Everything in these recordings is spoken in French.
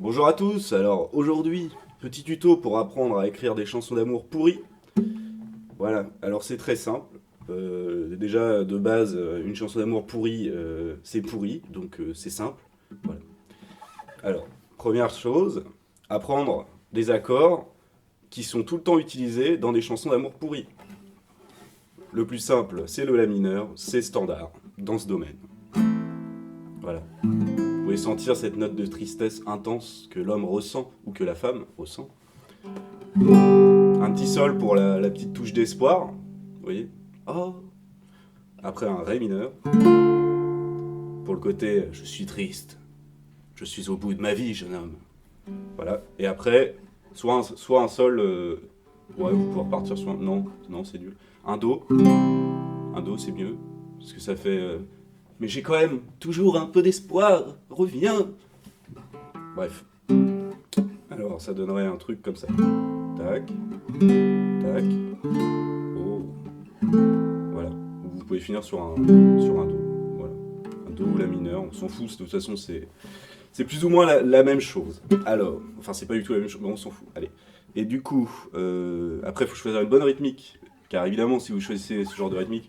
Bonjour à tous, alors aujourd'hui, petit tuto pour apprendre à écrire des chansons d'amour pourries. Voilà, alors c'est très simple. Déjà de base, une chanson d'amour pourrie, c'est pourri, donc c'est simple. Voilà. Alors, première chose, apprendre des accords qui sont tout le temps utilisés dans des chansons d'amour pourries. Le plus simple, c'est le la mineur, c'est standard dans ce domaine. Voilà. Vous pouvez sentir cette note de tristesse intense que l'homme ressent ou que la femme ressent. Un petit sol pour la petite touche d'espoir, vous voyez. Oh. Après un ré mineur pour le côté je suis triste, je suis au bout de ma vie, jeune homme. Voilà. Et après, soit un sol, ouais, vous pouvez repartir sur un. Non, c'est nul. Un do c'est mieux parce que ça fait. Mais j'ai quand même toujours un peu d'espoir, reviens. Bref. Alors ça donnerait un truc comme ça. Tac, tac, oh. Voilà. Vous pouvez finir sur un do. Voilà. Un do ou la mineur, on s'en fout, de toute façon c'est plus ou moins la même chose. Alors, enfin c'est pas du tout la même chose, mais on s'en fout. Allez. Et du coup, après il faut choisir une bonne rythmique. Car évidemment, si vous choisissez ce genre de rythmique,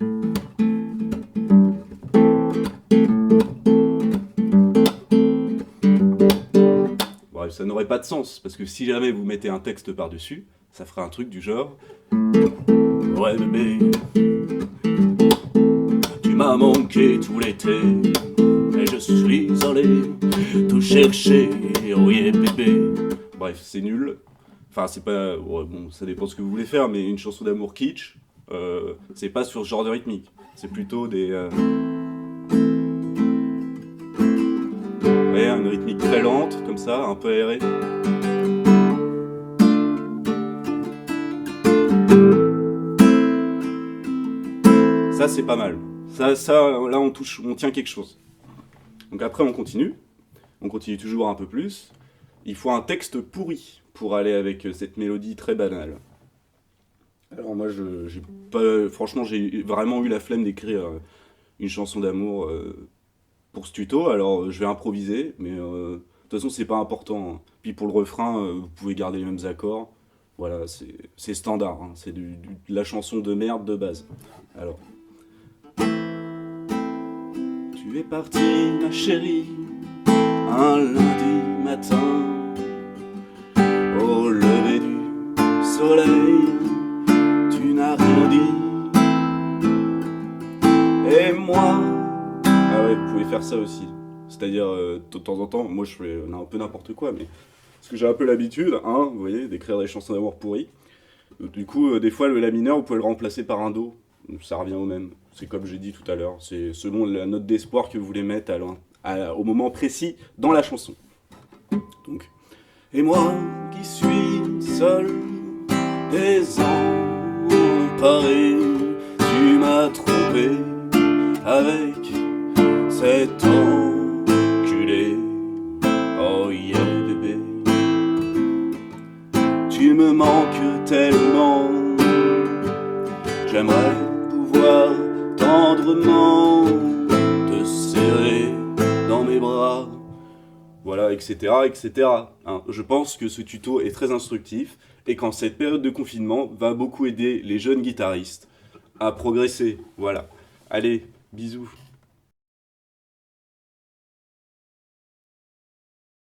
bref, ça n'aurait pas de sens, parce que si jamais vous mettez un texte par-dessus, ça ferait un truc du genre ouais bébé, tu m'as manqué tout l'été, et je suis allé te chercher, oh yeah bébé. Bref, c'est nul. Enfin, c'est pas... ouais, bon, ça dépend de ce que vous voulez faire, mais une chanson d'amour kitsch, c'est pas sur ce genre de rythmique. C'est plutôt des... ouais, une rythmique très lente, comme ça, un peu aérée. Ça, c'est pas mal. Ça, là, on tient quelque chose. Donc après, on continue toujours un peu plus. Il faut un texte pourri pour aller avec cette mélodie très banale. Alors moi, franchement, j'ai vraiment eu la flemme d'écrire une chanson d'amour pour ce tuto. Alors je vais improviser, mais de toute façon, c'est pas important. Puis pour le refrain, vous pouvez garder les mêmes accords. Voilà, c'est standard. Hein. C'est de la chanson de merde de base. Alors. Tu es partie, ma chérie, un lundi matin, au lever du soleil, tu n'as rien dit. Et moi... Ah ouais, vous pouvez faire ça aussi. C'est-à-dire, de temps en temps, moi je fais un peu n'importe quoi, mais... Parce que j'ai un peu l'habitude, hein, vous voyez, d'écrire des chansons d'amour pourries. Du coup, des fois, le la mineur, vous pouvez le remplacer par un do. Ça revient au même. C'est comme j'ai dit tout à l'heure. C'est selon la note d'espoir que vous voulez mettre au moment précis dans la chanson. Donc. Et moi qui suis seul, désemparé, tu m'as trompé avec cet enculé. Oh yeah bébé, tu me manques tellement. J'aimerais pouvoir tendrement te serrer dans mes bras. Voilà, etc., etc. Hein, je pense que ce tuto est très instructif et qu'en cette période de confinement, va beaucoup aider les jeunes guitaristes à progresser. Voilà. Allez, bisous.